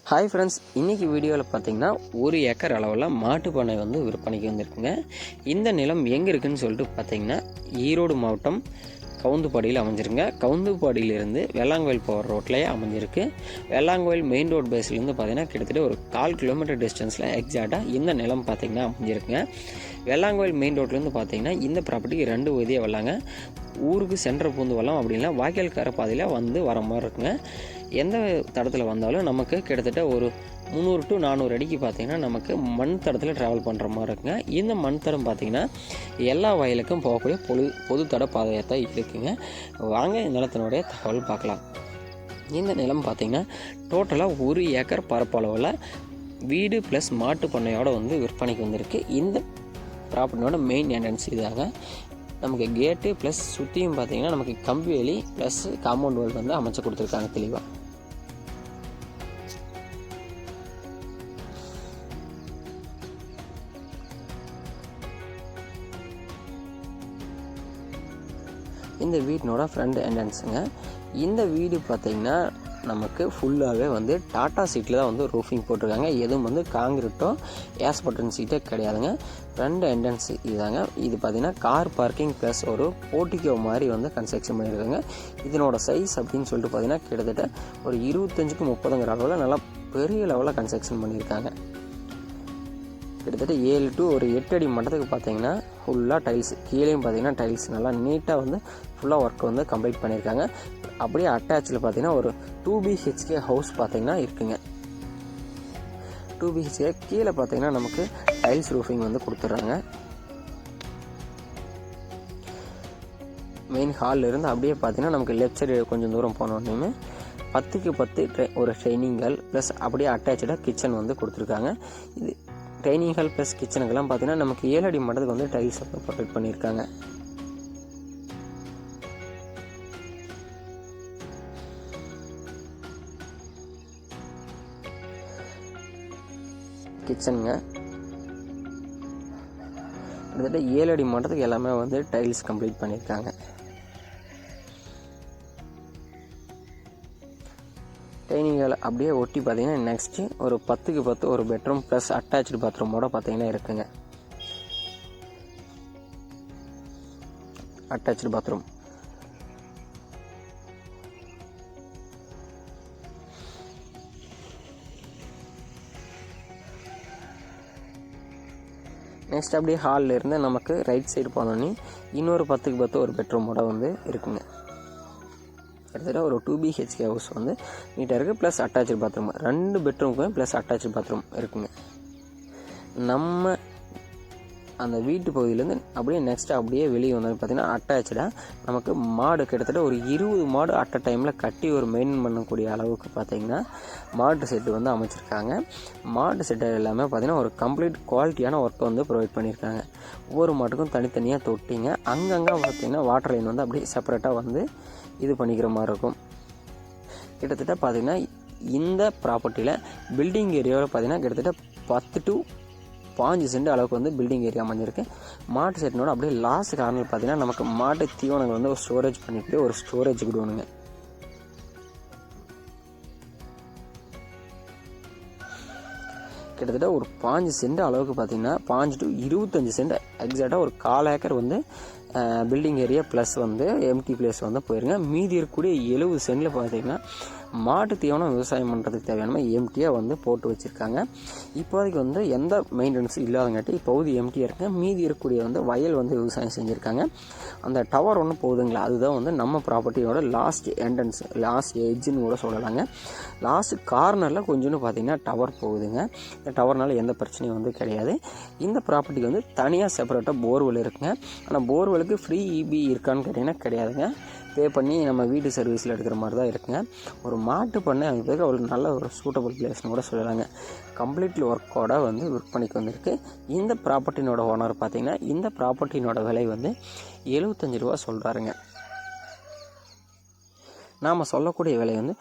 Hi friends, இன்றைக்கி வீடியோவில் பார்த்தீங்கன்னா 1 ஏக்கர் அளவில் மாட்டு பண்ணை வந்து விற்பனைக்கு வந்திருக்குங்க. இந்த நிலம் எங்கே இருக்குதுன்னு சொல்லிட்டு பார்த்தீங்கன்னா ஈரோடு மாவட்டம் கவுந்துப்பாடியில் அமைஞ்சிருங்க. கவுந்துப்பாடியிலேருந்து வெள்ளாங்கோயில் போகிற ரோட்லேயே அமைஞ்சிருக்கு. வெள்ளாங்கோயில் மெயின் ரோட் பேஸ்லேருந்து பார்த்தீங்கன்னா கிட்டத்தட்ட ஒரு 1/4 கிலோமீட்டர் டிஸ்டன்ஸில் எக்ஸாக்டாக இந்த நிலம் பார்த்திங்கன்னா அமைஞ்சிருக்குங்க. வெள்ளாங்கோயில் மெயின் ரோட்லேருந்து பார்த்தீங்கன்னா இந்த ப்ராப்பர்ட்டிக்கு 2 வழியாக வரலாங்க. ஊருக்கு சென்டர் பூந்து வரலாம், அப்படின்னா வாய்க்கால்கார பாதையில் வந்து வர மாதிரி இருக்குங்க. எந்த தடத்தில் வந்தாலும் நமக்கு கிட்டத்தட்ட ஒரு 300 to 400 அடிக்கு பார்த்திங்கன்னா நமக்கு மண் தடத்தில் ட்ராவல் பண்ணுற மாதிரி இருக்குங்க. இந்த மண் தடம் பார்த்திங்கன்னா எல்லா வயலுக்கும் போகக்கூடிய பொது தட பாதையாக தான் இருக்குங்க. வாங்க இந்த நிலத்தினுடைய தகவல் பார்க்கலாம். இந்த நிலம் பார்த்திங்கன்னா டோட்டலாக 1 ஏக்கர் பரப்பளவில் வீடு ப்ளஸ் மாட்டு பண்ணையோடு வந்து விற்பனைக்கு வந்திருக்கு. இந்த ப்ராப்பர்ட்டியோட மெயின் என்ட்ரன்ஸ் இதாங்க. நமக்கு கேட்டு ப்ளஸ் சுற்றியும் பார்த்திங்கன்னா நமக்கு கம்பி வேலி ப்ளஸ் காம்பவுண்ட் வால் வந்து அமைச்சு கொடுத்துருக்காங்க தெளிவாக. இந்த வீட்டினோட ஃப்ரண்ட் என்ட்ரன்ஸுங்க. இந்த வீடு பார்த்திங்கன்னா நமக்கு ஃபுல்லாகவே வந்து டாட்டா சீட்டில் தான் வந்து ரூஃபிங் போட்டிருக்காங்க. எதுவும் வந்து காங்கிரீட்டோ ஏஸ்பட்டன் சீட்டோ கிடையாதுங்க. ஃப்ரண்ட் என்ட்ரன்ஸ் இதுதாங்க. இது பார்த்திங்கன்னா கார் பார்க்கிங் ப்ளஸ் ஒரு போர்ட்டிகோ மாதிரி வந்து கன்ஸ்ட்ரக்ஷன் பண்ணியிருக்காங்க. இதனோட சைஸ் அப்படின்னு சொல்லிட்டு பார்த்திங்கன்னா கிட்டத்தட்ட ஒரு 25க்கு 30ங்கிற அளவில் நல்லா பெரிய லெவலில் கன்ஸ்ட்ரக்ஷன் பண்ணியிருக்காங்க. கிட்டத்தட்ட 7 to 8 அடி மட்டத்துக்கு பார்த்தீங்கன்னா ஃபுல்லாக டைல்ஸ், கீழேயும் பார்த்தீங்கன்னா டைல்ஸ் நல்லா நீட்டாக வந்து ஃபுல்லாக ஒர்க் வந்து கம்ப்ளீட் பண்ணியிருக்காங்க. அப்படியே அட்டாச்சில் பார்த்தீங்கன்னா ஒரு 2 BHK ஹவுஸ் பார்த்தீங்கன்னா இருக்குங்க. 2 BHK கீழே பார்த்தீங்கன்னா நமக்கு டைல்ஸ் ரூஃபிங் வந்து கொடுத்துட்றாங்க. மெயின் ஹாலில் இருந்து அப்படியே பார்த்தீங்கன்னா நமக்கு லெஃப்ட் சைடு கொஞ்சம் தூரம் போனோடனே 10க்கு 10 ஒரு ட்ரைனிங் ஹால் ப்ளஸ் அப்படியே அட்டாச்சாக கிச்சன் வந்து கொடுத்துருக்காங்க. இது டைனிங் ஹால் ப்ளஸ் கிச்சனுக்கெல்லாம் பார்த்தீங்கன்னா நமக்கு 7 அடி மட்டத்துக்கு வந்து டைல்ஸ் வந்து ப்ரொவைட் பண்ணியிருக்காங்க. கிச்சனுங்க கிட்டத்தட்ட 7 அடி மட்டத்துக்கு எல்லாமே வந்து டைல்ஸ் கம்ப்ளீட் பண்ணியிருக்காங்க. டைனிங் ஹால் அப்படியே ஒட்டி பார்த்தீங்கன்னா நெக்ஸ்ட்டு ஒரு 10க்கு 10 ஒரு பெட்ரூம் ப்ளஸ் அட்டாச்சு பாத்ரூமோட பார்த்தீங்கன்னா இருக்குங்க. அட்டாச்சு பாத்ரூம் நெக்ஸ்ட் அப்படியே ஹாலில் இருந்து நமக்கு ரைட் சைடு போனோன்னே இன்னொரு 10க்கு 10 ஒரு பெட்ரூமோட வந்து இருக்குங்க. கிட்டத்தட்ட ஒரு 2 BHK ஹவுஸ் வந்து நீட்டாக இருக்குது. ப்ளஸ் அட்டாச்சு பாத்ரூம் 2 பெட்ரூமுக்கும் ப்ளஸ் அட்டாச்சு பாத்ரூம் இருக்குங்க. நம்ம அந்த வீட்டு பகுதியிலேருந்து அப்படியே நெக்ஸ்ட்டு அப்படியே வெளியே வந்தோம் பார்த்திங்கன்னா அட்டாச்சாக நமக்கு மாடு கிட்டத்தட்ட ஒரு 20 மாடு அட் அ டைமில் கட்டி ஒரு மெயின்டைன் பண்ணக்கூடிய அளவுக்கு பார்த்திங்கன்னா மாட்டு செட்டு வந்து அமைச்சிருக்காங்க. மாட்டு செட்டு எல்லாமே பார்த்திங்கன்னா ஒரு கம்ப்ளீட் குவாலிட்டியான ஒர்க்கை வந்து ப்ரொவைட் பண்ணியிருக்காங்க. ஒவ்வொரு மாட்டுக்கும் தனித்தனியாக தொட்டிங்க, அங்கங்கே பார்த்திங்கன்னா வாட்டர் லைன் வந்து அப்படியே செப்பரேட்டாக வந்து இது பண்ணிக்கிற மாதிரி இருக்கும். கிட்டத்தட்ட பார்த்திங்கன்னா இந்த ப்ராப்பர்ட்டியில் பில்டிங் ஏரியாவில் பார்த்திங்கன்னா கிட்டத்தட்ட 10 to 5 சென்ட் அளவுக்கு வந்து பில்டிங் ஏரியா அமைஞ்சிருக்கு. மாட்டு செட்டினோட அப்படியே லாஸ்ட் கார்னர் பார்த்திங்கன்னா நமக்கு மாட்டு தீவனங்கள் வந்து ஒரு ஸ்டோரேஜ் பண்ணிட்டு ஒரு ஸ்டோரேஜ் கொடுக்கணுங்க. கிட்டத்தட்ட ஒரு 5 சென்ட் அளவுக்கு பார்த்திங்கன்னா 5 to 25 சென்ட் எக்ஸாக்டாக ஒரு 1/4 ஏக்கர் வந்து பில்டிங் ஏரியா ப்ளஸ் வந்து எம்டி பிளேஸ் வந்து போயிருங்க. மீதி இருக்கக்கூடிய 70 சென்டில் பார்த்திங்கன்னா மாட்டு தீவனம் விவசாயம் பண்ணுறதுக்கு தேவையான எம்டியாக வந்து போட்டு வச்சுருக்காங்க. இப்போதைக்கு வந்து எந்த மெயின்டெனன்ஸ் இல்லாதங்காட்டி இப்போது எம்டியாக இருக்குங்க. மீதி இருக்கக்கூடிய வந்து வயல் வந்து விவசாயம் செஞ்சுருக்காங்க. அந்த டவர் ஒன்று போகுதுங்களா, அதுதான் வந்து நம்ம ப்ராப்பர்ட்டியோட லாஸ்ட் என்ட்ரன்ஸ், லாஸ்ட் எட்ஜுன்னு கூட சொல்லலாங்க. லாஸ்ட் கார்னரில் கொஞ்சோன்னு பார்த்திங்கன்னா டவர் போகுதுங்க. இந்த டவர்னால எந்த பிரச்சனையும் வந்து கிடையாது. இந்த ப்ராப்பர்ட்டிக்கு வந்து தனியாக செப்பரேட்டாக போர்வெல் இருக்குங்க. ஆனால் போர்வெலுக்கு ஃப்ரீ இபி இருக்கான்னு கேட்டிங்கன்னா கிடையாதுங்க. பே பண்ணி நம்ம வீட்டு சர்வீஸில் எடுக்கிற மாதிரி தான் இருக்குங்க. ஒரு மாட்டு பண்ணை அமைப்பதற்கு ஒரு நல்ல ஒரு சூட்டபிள் பிளேஸ்னு கூட சொல்லலாங்க. கம்ப்ளீட்லி ஒர்க்கோட வந்து விற்பனைக்கு வந்திருக்கு. இந்த ப்ராப்பர்ட்டினோட ஓனர் பார்த்திங்கன்னா இந்த ப்ராப்பர்ட்டினோட விலை வந்து 75 ரூபா சொல்கிறாருங்க. நாம் சொல்லக்கூடிய விலை வந்து